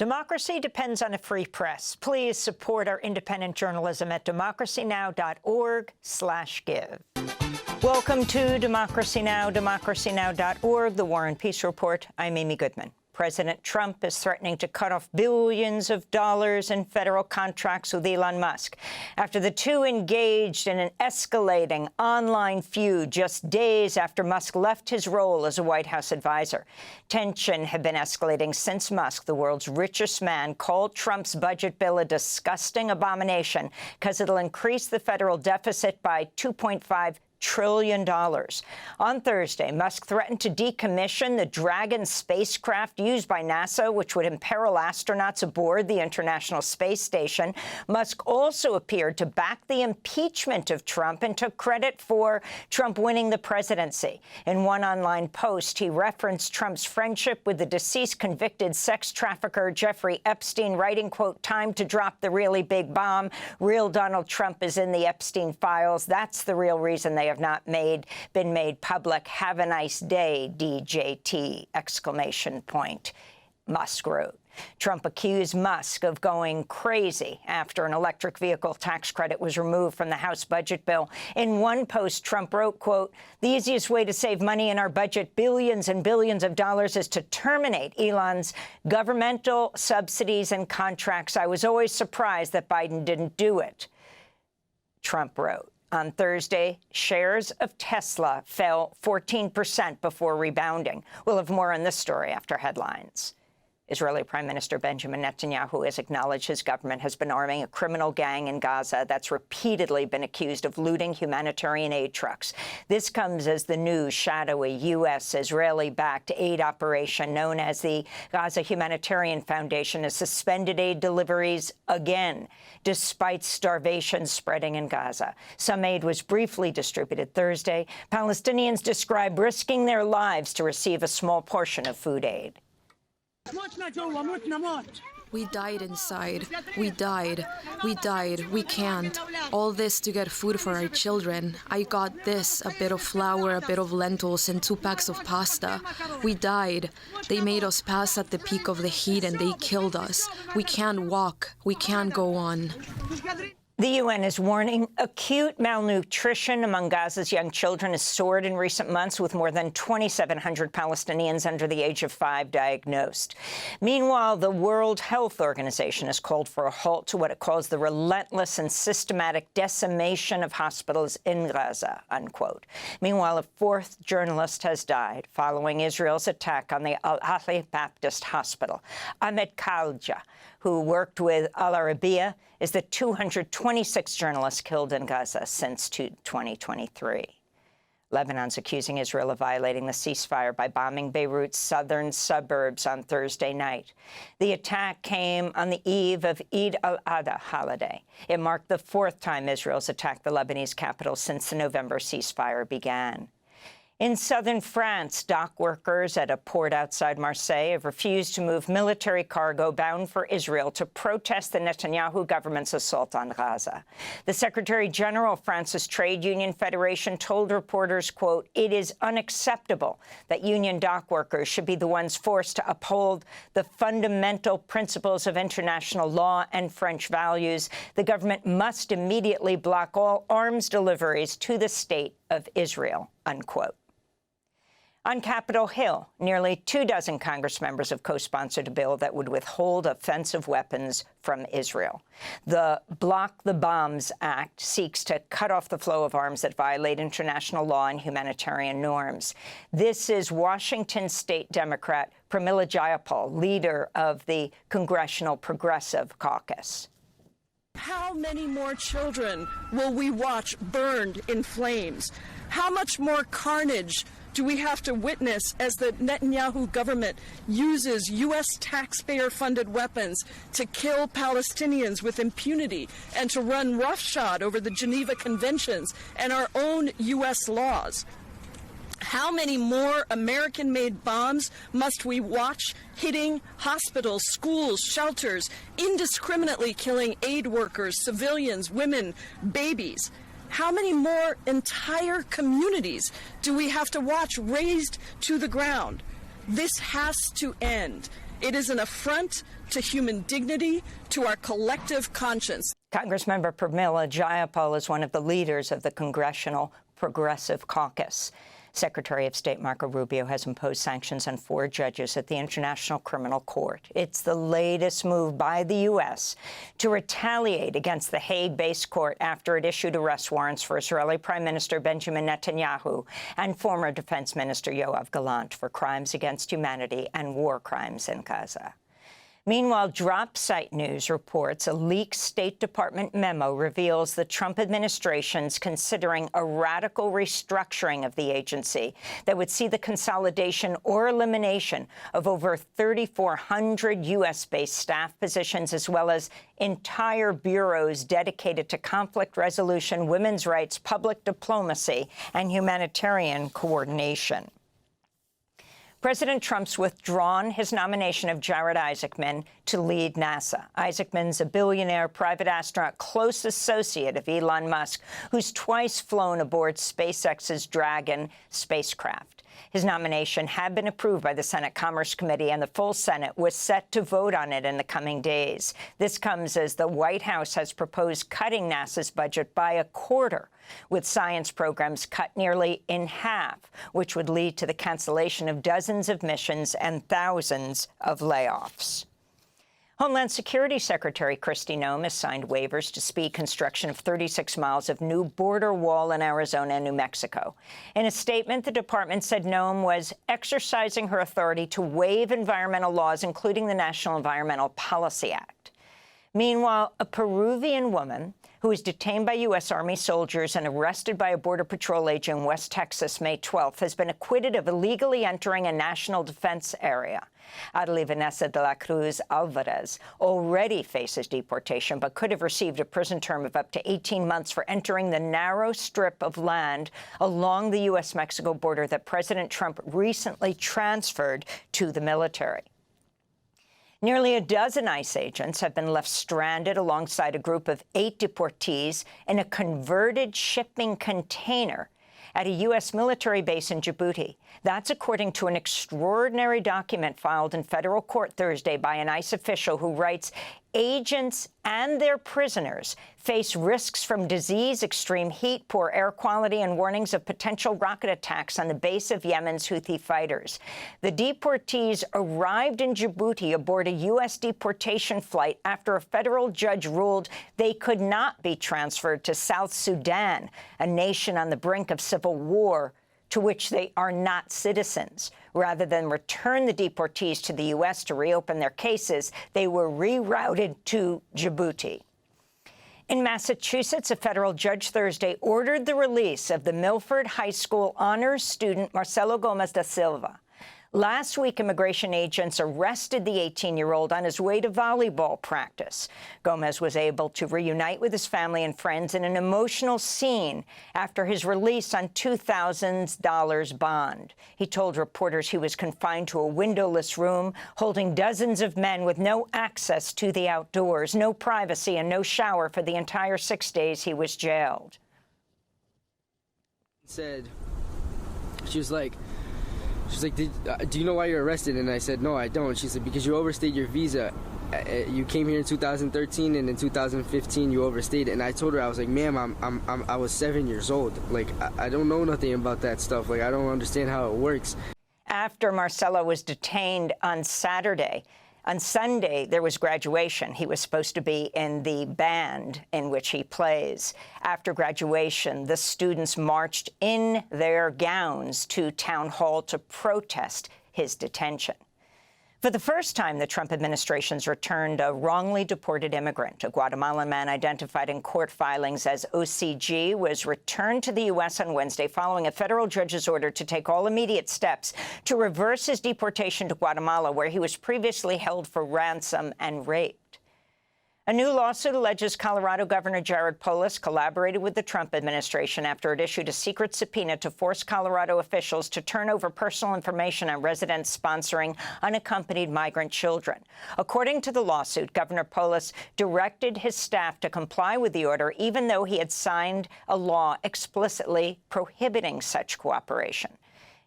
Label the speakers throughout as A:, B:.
A: Democracy depends on a free press. Please support our independent journalism at democracynow.org/give. Welcome to Democracy Now!, democracynow.org, the War and Peace Report. I'm Amy Goodman. President Trump is threatening to cut off billions of dollars in federal contracts with Elon Musk after the two engaged in an escalating online feud just days after Musk left his role as a White House advisor. Tension had been escalating since Musk, the world's richest man, called Trump's budget bill a disgusting abomination because it'll increase the federal deficit by $2.5 trillion. On Thursday, Musk threatened to decommission the Dragon spacecraft used by NASA, which would imperil astronauts aboard the International Space Station. Musk also appeared to back the impeachment of Trump and took credit for Trump winning the presidency. In one online post, he referenced Trump's friendship with the deceased convicted sex trafficker Jeffrey Epstein, writing, quote, "Time to drop the really big bomb. Real Donald Trump is in the Epstein files. That's the real reason they have not been made public. Have a nice day, DJT!" exclamation point, Musk wrote. Trump accused Musk of going crazy after an electric vehicle tax credit was removed from the House budget bill. In one post, Trump wrote, quote, "The easiest way to save money in our budget, billions and billions of dollars, is to terminate Elon's governmental subsidies and contracts. I was always surprised that Biden didn't do it," Trump wrote. On Thursday, shares of Tesla fell 14% before rebounding. We'll have more on this story after headlines. Israeli Prime Minister Benjamin Netanyahu has acknowledged his government has been arming a criminal gang in Gaza that's repeatedly been accused of looting humanitarian aid trucks. This comes as the new shadowy U.S.-Israeli-backed aid operation known as the Gaza Humanitarian Foundation has suspended aid deliveries again, despite starvation spreading in Gaza. Some aid was briefly distributed Thursday. Palestinians describe risking their lives to receive a small portion of food aid.
B: We died inside. We died. We died. We can't. All this to get food for our children. I got this, a bit of flour, a bit of lentils, and 2 packs of pasta. We died. They made us pass at the peak of the heat and they killed us. We can't walk. We can't go on.
A: The UN is warning acute malnutrition among Gaza's young children has soared in recent months, with more than 2,700 Palestinians under the age of 5 diagnosed. Meanwhile, the World Health Organization has called for a halt to what it calls the relentless and systematic decimation of hospitals in Gaza, unquote. Meanwhile, a 4th journalist has died following Israel's attack on the Al-Ahli Baptist Hospital. Ahmed Khalja, who worked with Al Arabiya, is the 226th journalist killed in Gaza since 2023. Lebanon's accusing Israel of violating the ceasefire by bombing Beirut's southern suburbs on Thursday night. The attack came on the eve of Eid al-Adha holiday. It marked the 4th time Israel's attacked the Lebanese capital since the November ceasefire began. In southern France, dock workers at a port outside Marseille have refused to move military cargo bound for Israel to protest the Netanyahu government's assault on Gaza. The Secretary General of France's Trade Union Federation told reporters, quote, "It is unacceptable that union dock workers should be the ones forced to uphold the fundamental principles of international law and French values. The government must immediately block all arms deliveries to the state of Israel," unquote. On Capitol Hill, nearly 24 Congress members have co-sponsored a bill that would withhold offensive weapons from Israel. The Block the Bombs Act seeks to cut off the flow of arms that violate international law and humanitarian norms. This is Washington State Democrat Pramila Jayapal, leader of the Congressional Progressive Caucus.
C: How many more children will we watch burned in flames? How much more carnage do we have to witness as the Netanyahu government uses U.S. taxpayer-funded weapons to kill Palestinians with impunity and to run roughshod over the Geneva Conventions and our own U.S. laws? How many more American-made bombs must we watch hitting hospitals, schools, shelters, indiscriminately killing aid workers, civilians, women, babies? How many more entire communities do we have to watch razed to the ground? This has to end. It is an affront to human dignity, to our collective conscience.
A: Congressmember Pramila Jayapal is one of the leaders of the Congressional Progressive Caucus. Secretary of State Marco Rubio has imposed sanctions on 4 judges at the International Criminal Court. It's the latest move by the U.S. to retaliate against the Hague-based court after it issued arrest warrants for Israeli Prime Minister Benjamin Netanyahu and former Defense Minister Yoav Gallant for crimes against humanity and war crimes in Gaza. Meanwhile, Drop Site News reports a leaked State Department memo reveals the Trump administration's considering a radical restructuring of the agency that would see the consolidation or elimination of over 3,400 U.S.-based staff positions, as well as entire bureaus dedicated to conflict resolution, women's rights, public diplomacy, and humanitarian coordination. President Trump's withdrawn his nomination of Jared Isaacman to lead NASA. Isaacman's a billionaire private astronaut, close associate of Elon Musk, who's twice flown aboard SpaceX's Dragon spacecraft. His nomination had been approved by the Senate Commerce Committee, and the full Senate was set to vote on it in the coming days. This comes as the White House has proposed cutting NASA's budget by a quarter, with science programs cut nearly in half, which would lead to the cancellation of dozens of missions and thousands of layoffs. Homeland Security Secretary Kristi Noem has signed waivers to speed construction of 36 miles of new border wall in Arizona and New Mexico. In a statement, the department said Noem was exercising her authority to waive environmental laws, including the National Environmental Policy Act. Meanwhile, a Peruvian woman who was detained by U.S. Army soldiers and arrested by a Border Patrol agent in West Texas May 12th has been acquitted of illegally entering a national defense area. Adeli Vanessa de la Cruz Alvarez already faces deportation, but could have received a prison term of up to 18 months for entering the narrow strip of land along the U.S.-Mexico border that President Trump recently transferred to the military. Nearly a dozen ICE agents have been left stranded alongside a group of 8 deportees in a converted shipping container at a U.S. military base in Djibouti. That's according to an extraordinary document filed in federal court Thursday by an ICE official who writes, agents and their prisoners face risks from disease, extreme heat, poor air quality, and warnings of potential rocket attacks on the base of Yemen's Houthi fighters. The deportees arrived in Djibouti aboard a U.S. deportation flight after a federal judge ruled they could not be transferred to South Sudan, a nation on the brink of civil war, to which they are not citizens. Rather than return the deportees to the U.S. to reopen their cases, they were rerouted to Djibouti. In Massachusetts, a federal judge Thursday ordered the release of the Milford High School honors student Marcelo Gomez da Silva. Last week, immigration agents arrested the 18-year-old on his way to volleyball practice. Gomez was able to reunite with his family and friends in an emotional scene after his release on $2,000 bond. He told reporters he was confined to a windowless room holding dozens of men with no access to the outdoors, no privacy, and no shower for the entire 6 days he was jailed.
D: She was like, do you know why you're arrested? And I said, no, I don't. She said, because you overstayed your visa. You came here in 2013, and in 2015 you overstayed it. And I told her, I was like, ma'am, I was 7 years old. Like, I don't know nothing about that stuff. Like, I don't understand how it works.
A: After Marcelo was detained on Saturday, on Sunday, there was graduation. He was supposed to be in the band in which he plays. After graduation, the students marched in their gowns to Town Hall to protest his detention. For the first time, the Trump administration's returned a wrongly deported immigrant. A Guatemalan man identified in court filings as OCG was returned to the U.S. on Wednesday following a federal judge's order to take all immediate steps to reverse his deportation to Guatemala, where he was previously held for ransom and raped. A new lawsuit alleges Colorado Governor Jared Polis collaborated with the Trump administration after it issued a secret subpoena to force Colorado officials to turn over personal information on residents sponsoring unaccompanied migrant children. According to the lawsuit, Governor Polis directed his staff to comply with the order, even though he had signed a law explicitly prohibiting such cooperation.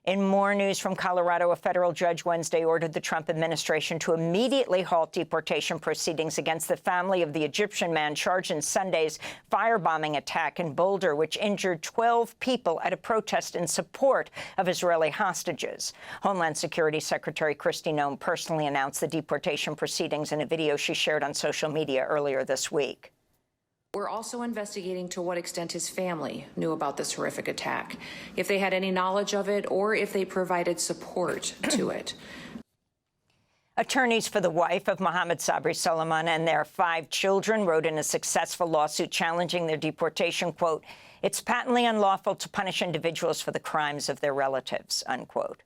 A: In more news from Colorado, a federal judge Wednesday ordered the Trump administration to immediately halt deportation proceedings against the family of the Egyptian man charged in Sunday's firebombing attack in Boulder, which injured 12 people at a protest in support of Israeli hostages. Homeland Security Secretary Kristi Noem personally announced the deportation proceedings in a video she shared on social media earlier this week.
E: We're also investigating to what extent his family knew about this horrific attack, if they had any knowledge of it, or if they provided support to it.
A: Attorneys for the wife of Mohammed Sabri Soliman and their 5 children wrote in a successful lawsuit challenging their deportation, quote, "It's patently unlawful to punish individuals for the crimes of their relatives," unquote.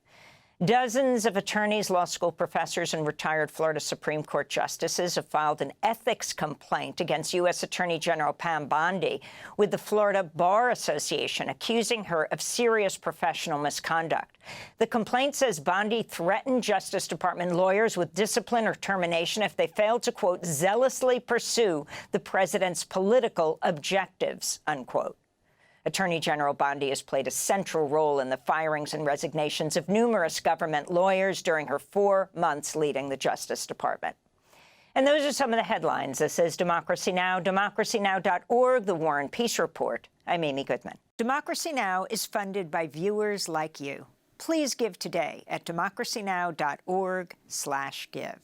A: Dozens of attorneys, law school professors, and retired Florida Supreme Court justices have filed an ethics complaint against U.S. Attorney General Pam Bondi with the Florida Bar Association, accusing her of serious professional misconduct. The complaint says Bondi threatened Justice Department lawyers with discipline or termination if they failed to, quote, "zealously pursue the president's political objectives," unquote. Attorney General Bondi has played a central role in the firings and resignations of numerous government lawyers during her 4 months leading the Justice Department. And those are some of the headlines. This is Democracy Now!, democracynow.org, The War and Peace Report. I'm Amy Goodman. Democracy Now! Is funded by viewers like you. Please give today at democracynow.org/give.